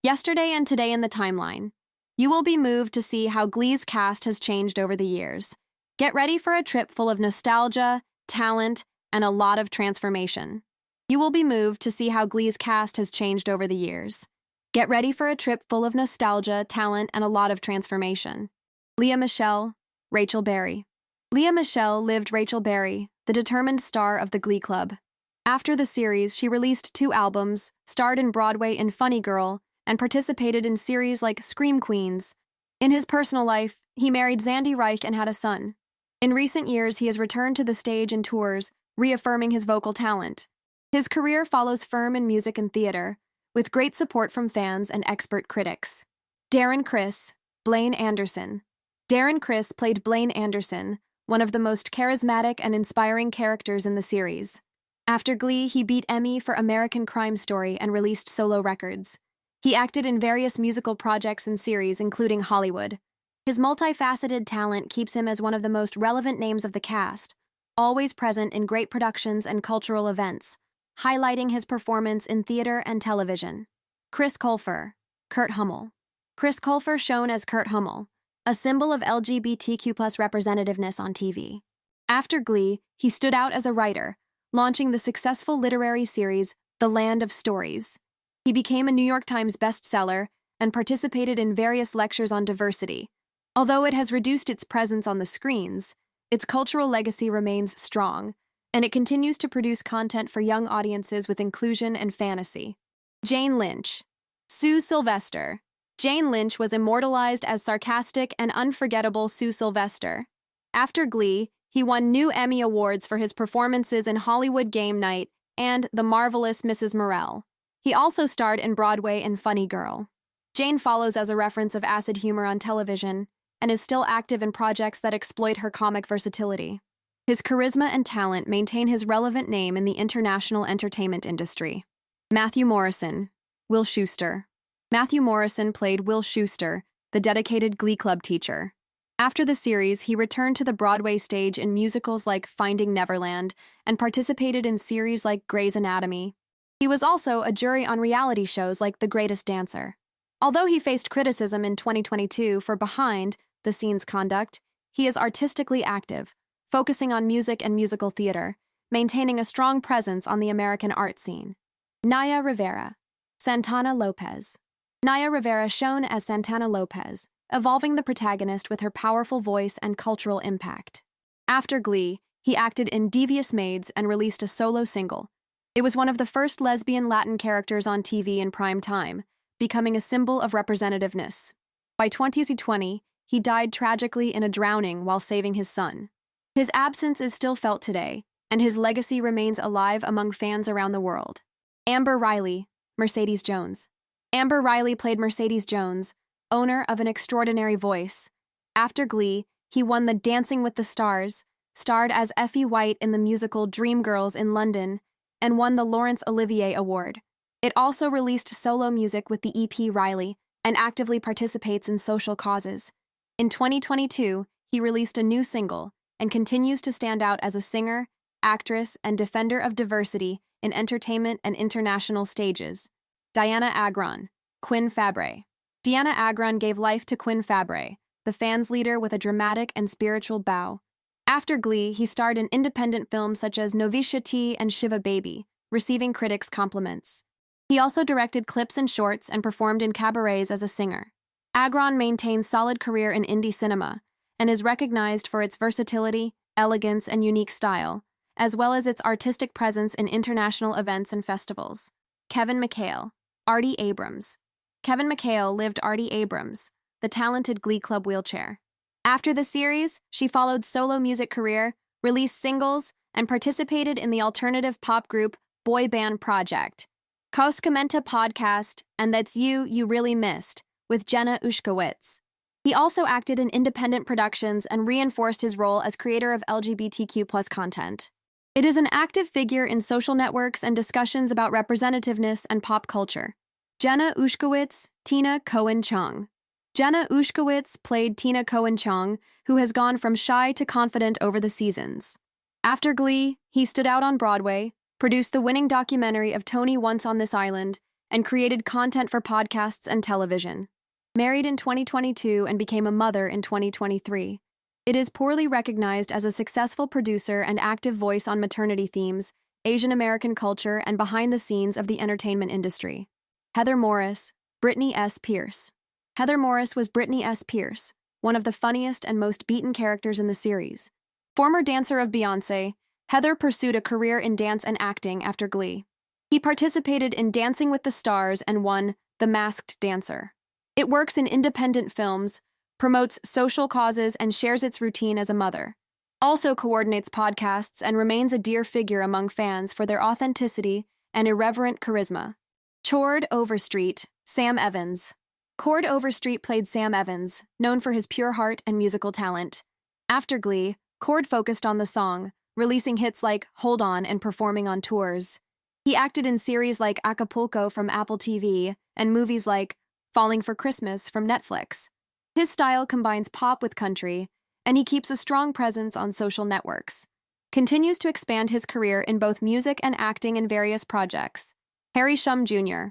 Yesterday and today in the timeline. You will be moved to see how GLEE's cast has changed over the years. Get ready for a trip full of nostalgia, talent, and a lot of transformation. You will be moved to see how GLEE's cast has changed over the years. Get ready for a trip full of nostalgia, talent, and a lot of transformation. Lea Michele, Rachel Berry. Lea Michele lived Rachel Berry, the determined star of the GLEE Club. After the series, she released 2 albums, starred in Broadway in Funny Girl, and participated in series like Scream Queens. In his personal life, he married Zandy Reich and had a son. In recent years, he has returned to the stage and tours, reaffirming his vocal talent. His career follows firm in music and theater, with great support from fans and expert critics. Darren Criss, Blaine Anderson. Darren Criss played Blaine Anderson, one of the most charismatic and inspiring characters in the series. After GLEE, he beat Emmy for American Crime Story and released solo records. He acted in various musical projects and series, including Hollywood. His multifaceted talent keeps him as one of the most relevant names of the cast, always present in great productions and cultural events, highlighting his performance in theater and television. Chris Colfer, Kurt Hummel. Chris Colfer, shown as Kurt Hummel, a symbol of LGBTQ+ representativeness on TV. After GLEE, he stood out as a writer, launching the successful literary series The Land of Stories. He became a New York Times bestseller and participated in various lectures on diversity. Although it has reduced its presence on the screens, its cultural legacy remains strong, and it continues to produce content for young audiences with inclusion and fantasy. Jane Lynch. Sue Sylvester. Jane Lynch was immortalized as sarcastic and unforgettable Sue Sylvester. After GLEE, he won new Emmy Awards for his performances in Hollywood Game Night and The Marvelous Mrs. Morrell. He also starred in Broadway in Funny Girl. Jane follows as a reference of acid humor on television and is still active in projects that exploit her comic versatility. His charisma and talent maintain his relevant name in the international entertainment industry. Matthew Morrison. Will Schuester. Matthew Morrison played Will Schuester, the dedicated GLEE Club teacher. After the series, he returned to the Broadway stage in musicals like Finding Neverland and participated in series like Grey's Anatomy. He was also a jury on reality shows like The Greatest Dancer. Although he faced criticism in 2022 for behind-the-scenes conduct, he is artistically active, focusing on music and musical theater, maintaining a strong presence on the American art scene. Naya Rivera. Santana Lopez. Naya Rivera, shown as Santana Lopez, evolving the protagonist with her powerful voice and cultural impact. After GLEE, he acted in Devious Maids and released a solo single. It was one of the first lesbian Latin characters on TV in prime time, becoming a symbol of representativeness. By 2020, he died tragically in a drowning while saving his son. His absence is still felt today, and his legacy remains alive among fans around the world. Amber Riley, Mercedes Jones. Amber Riley played Mercedes Jones, owner of an extraordinary voice. After GLEE, he won the Dancing with the Stars, starred as Effie White in the musical Dreamgirls in London, and won the Laurence Olivier Award. It also released solo music with the EP Riley and actively participates in social causes. In 2022, he released a new single and continues to stand out as a singer, actress, and defender of diversity in entertainment and international stages. Diana Agron. Quinn Fabray. Diana Agron gave life to Quinn Fabray, the fans' leader, with a dramatic and spiritual bow. After GLEE, he starred in independent films such as Novisha T and Shiva Baby, receiving critics' compliments. He also directed clips and shorts and performed in cabarets as a singer. Agron maintains solid career in indie cinema and is recognized for its versatility, elegance, and unique style, as well as its artistic presence in international events and festivals. Kevin McHale. Artie Abrams. Kevin McHale lived Artie Abrams, the talented GLEE Club wheelchair. After the series, she followed solo music career, released singles, and participated in the alternative pop group Boy Band Project. Koskomenta podcast, and That's You Really Missed, with Jenna Ushkowitz. He also acted in independent productions and reinforced his role as creator of LGBTQ+ content. It is an active figure in social networks and discussions about representativeness and pop culture. Jenna Ushkowitz, Tina Cohen-Chung. Jenna Ushkowitz played Tina Cohen-Chung, who has gone from shy to confident over the seasons. After GLEE, he stood out on Broadway, produced the winning documentary of Tony Once on This Island, and created content for podcasts and television. Married in 2022 and became a mother in 2023. It is poorly recognized as a successful producer and active voice on maternity themes, Asian American culture, and behind the scenes of the entertainment industry. Heather Morris, Brittany S. Pierce. Heather Morris was Brittany S. Pierce, one of the funniest and most beaten characters in the series. Former dancer of Beyoncé, Heather pursued a career in dance and acting after GLEE. He participated in Dancing with the Stars and won The Masked Dancer. It works in independent films, promotes social causes, and shares its routine as a mother. Also coordinates podcasts and remains a dear figure among fans for their authenticity and irreverent charisma. Chord Overstreet, Sam Evans. Chord Overstreet played Sam Evans, known for his pure heart and musical talent. After GLEE, Chord focused on the song, releasing hits like Hold On and performing on tours. He acted in series like Acapulco from Apple TV and movies like Falling for Christmas from Netflix. His style combines pop with country, and he keeps a strong presence on social networks. Continues to expand his career in both music and acting in various projects. Harry Shum Jr.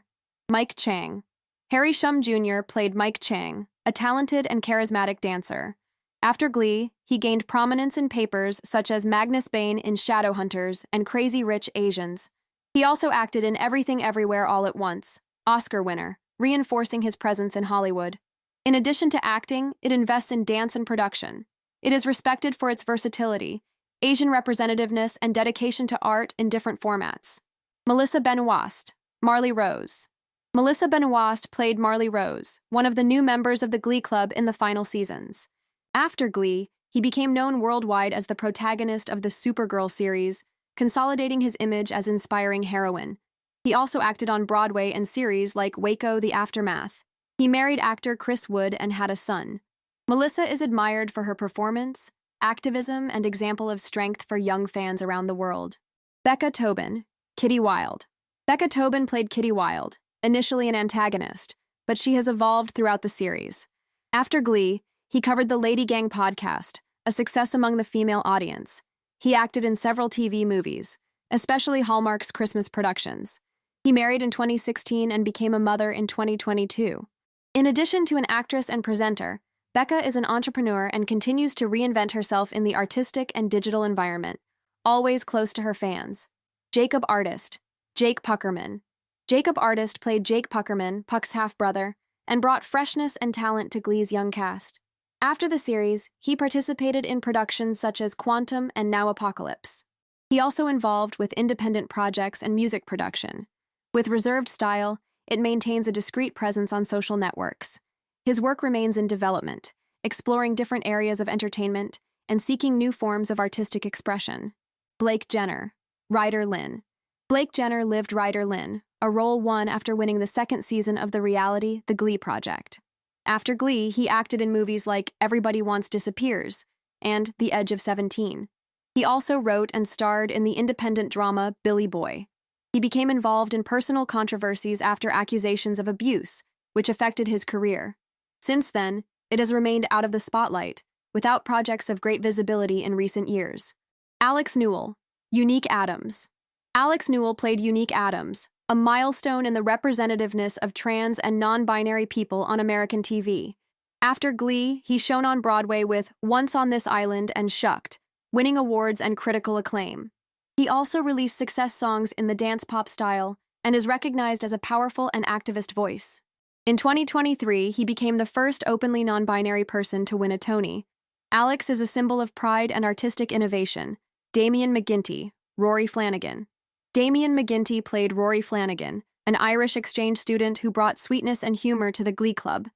Mike Chang. Harry Shum Jr. played Mike Chang, a talented and charismatic dancer. After GLEE, he gained prominence in papers such as Magnus Bane in Shadowhunters and Crazy Rich Asians. He also acted in Everything Everywhere All at Once, Oscar winner, reinforcing his presence in Hollywood. In addition to acting, it invests in dance and production. It is respected for its versatility, Asian representativeness, and dedication to art in different formats. Melissa Benoist, Marley Rose. Melissa Benoist played Marley Rose, one of the new members of the GLEE Club in the final seasons. After GLEE, he became known worldwide as the protagonist of the Supergirl series, consolidating his image as inspiring heroine. He also acted on Broadway and series like Waco: The Aftermath. He married actor Chris Wood and had a son. Melissa is admired for her performance, activism, and example of strength for young fans around the world. Becca Tobin, Kitty Wilde. Becca Tobin played Kitty Wilde, initially an antagonist, but she has evolved throughout the series. After GLEE, he covered the Lady Gang podcast, a success among the female audience. He acted in several TV movies, especially Hallmark's Christmas productions. He married in 2016 and became a mother in 2022. In addition to an actress and presenter, Becca is an entrepreneur and continues to reinvent herself in the artistic and digital environment, always close to her fans. Jacob Artist, Jake Puckerman. Jacob Artist played Jake Puckerman, Puck's half-brother, and brought freshness and talent to GLEE's young cast. After the series, he participated in productions such as Quantum and Now Apocalypse. He also involved with independent projects and music production. With reserved style, it maintains a discreet presence on social networks. His work remains in development, exploring different areas of entertainment and seeking new forms of artistic expression. Blake Jenner, Ryder Lynn. Blake Jenner lived Ryder Lynn, a role won after winning the second season of the reality The GLEE Project. After GLEE, he acted in movies like Everybody Wants Disappears and The Edge of 17. He also wrote and starred in the independent drama Billy Boy. He became involved in personal controversies after accusations of abuse, which affected his career. Since then, it has remained out of the spotlight, without projects of great visibility in recent years. Alex Newell, Unique Adams. Alex Newell played Unique Adams, a milestone in the representativeness of trans and non-binary people on American TV. After GLEE, he shone on Broadway with Once on This Island and Shucked, winning awards and critical acclaim. He also released success songs in the dance pop style and is recognized as a powerful and activist voice. In 2023, he became the first openly non-binary person to win a Tony. Alex is a symbol of pride and artistic innovation. Damien McGinty, Rory Flanagan. Damien McGinty played Rory Flanagan, an Irish exchange student who brought sweetness and humor to the GLEE Club.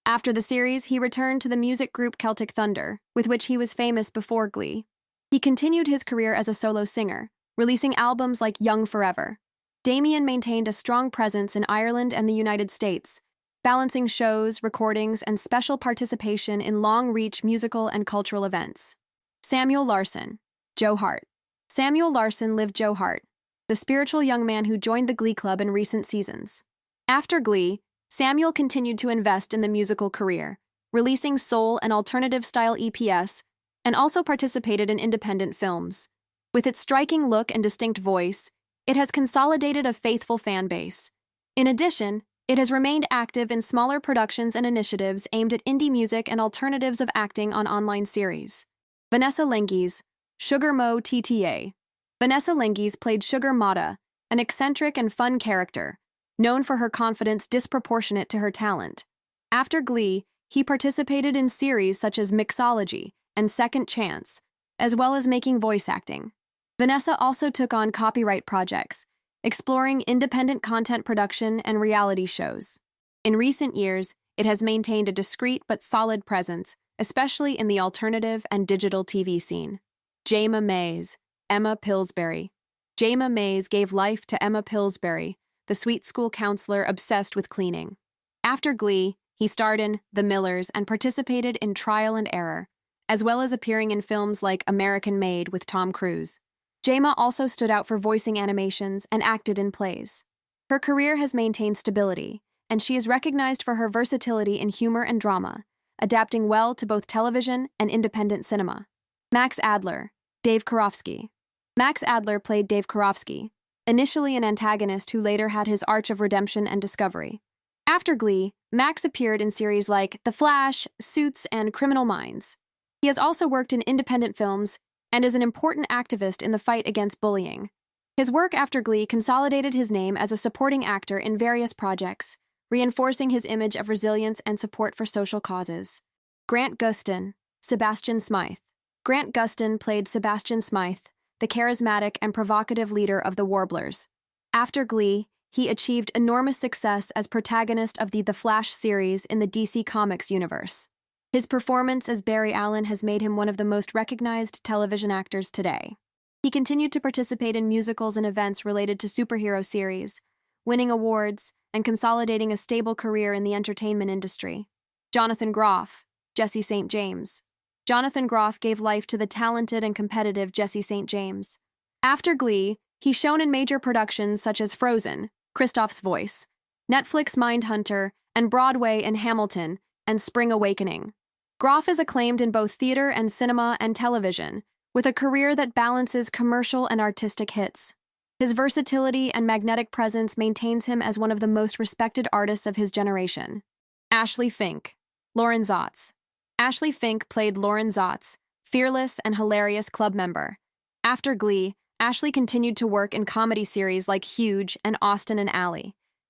After the series, he returned to the music group Celtic Thunder, with which he was famous before GLEE. He continued his career as a solo singer, releasing albums like Young Forever. Damien maintained a strong presence in Ireland and the United States, balancing shows, recordings, and special participation in long-reach musical and cultural events. Samuel Larson, Joe Hart. Samuel Larson lived Joe Hart, the spiritual young man who joined the GLEE Club in recent seasons. After GLEE, Samuel continued to invest in the musical career, releasing soul and alternative-style EPs, and also participated in independent films. With its striking look and distinct voice, it has consolidated a faithful fan base. In addition, it has remained active in smaller productions and initiatives aimed at indie music and alternatives of acting on online series. Vanessa Lengies, Sugar Mo TTA. Vanessa Lengies played Sugar Mata, an eccentric and fun character, known for her confidence disproportionate to her talent. After GLEE, he participated in series such as Mixology and Second Chance, as well as making voice acting. Vanessa also took on copyright projects, exploring independent content production and reality shows. In recent years, it has maintained a discreet but solid presence, especially in the alternative and digital TV scene. Jayma Mays, Emma Pillsbury. Jayma Mays gave life to Emma Pillsbury, the sweet school counselor obsessed with cleaning. After GLEE, he starred in The Millers and participated in Trial and Error, as well as appearing in films like American Made with Tom Cruise. Jayma also stood out for voicing animations and acted in plays. Her career has maintained stability, and she is recognized for her versatility in humor and drama, adapting well to both television and independent cinema. Max Adler, Dave Karofsky. Max Adler played Dave Karofsky, initially an antagonist who later had his arc of redemption and discovery. After GLEE, Max appeared in series like The Flash, Suits, and Criminal Minds. He has also worked in independent films and is an important activist in the fight against bullying. His work after GLEE consolidated his name as a supporting actor in various projects, reinforcing his image of resilience and support for social causes. Grant Gustin, Sebastian Smythe. Grant Gustin played Sebastian Smythe, the charismatic and provocative leader of the Warblers. After GLEE, he achieved enormous success as protagonist of the Flash series in the DC Comics universe. His performance as Barry Allen has made him one of the most recognized television actors today. He continued to participate in musicals and events related to superhero series, winning awards and consolidating a stable career in the entertainment industry. Jonathan Groff, Jesse St. James. Jonathan Groff gave life to the talented and competitive Jesse St. James. After GLEE, he's shown in major productions such as Frozen, Kristoff's Voice, Netflix Mindhunter, and Broadway in Hamilton and Spring Awakening. Groff is acclaimed in both theater and cinema and television, with a career that balances commercial and artistic hits. His versatility and magnetic presence maintains him as one of the most respected artists of his generation. Ashley Fink, Lauren Zotz. Ashley Fink played Lauren Zotz, fearless and hilarious club member. After GLEE, Ashley continued to work in comedy series like Huge and Austin and Ally.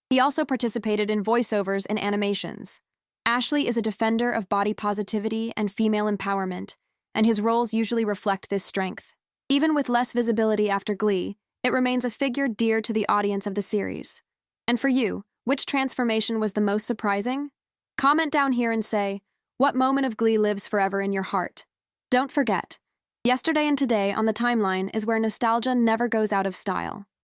He also participated in voiceovers and animations. Ashley is a defender of body positivity and female empowerment, and his roles usually reflect this strength. Even with less visibility after GLEE, it remains a figure dear to the audience of the series. And for you, which transformation was the most surprising? Comment down here and say, what moment of GLEE lives forever in your heart? Don't forget, yesterday and today on the timeline is where nostalgia never goes out of style.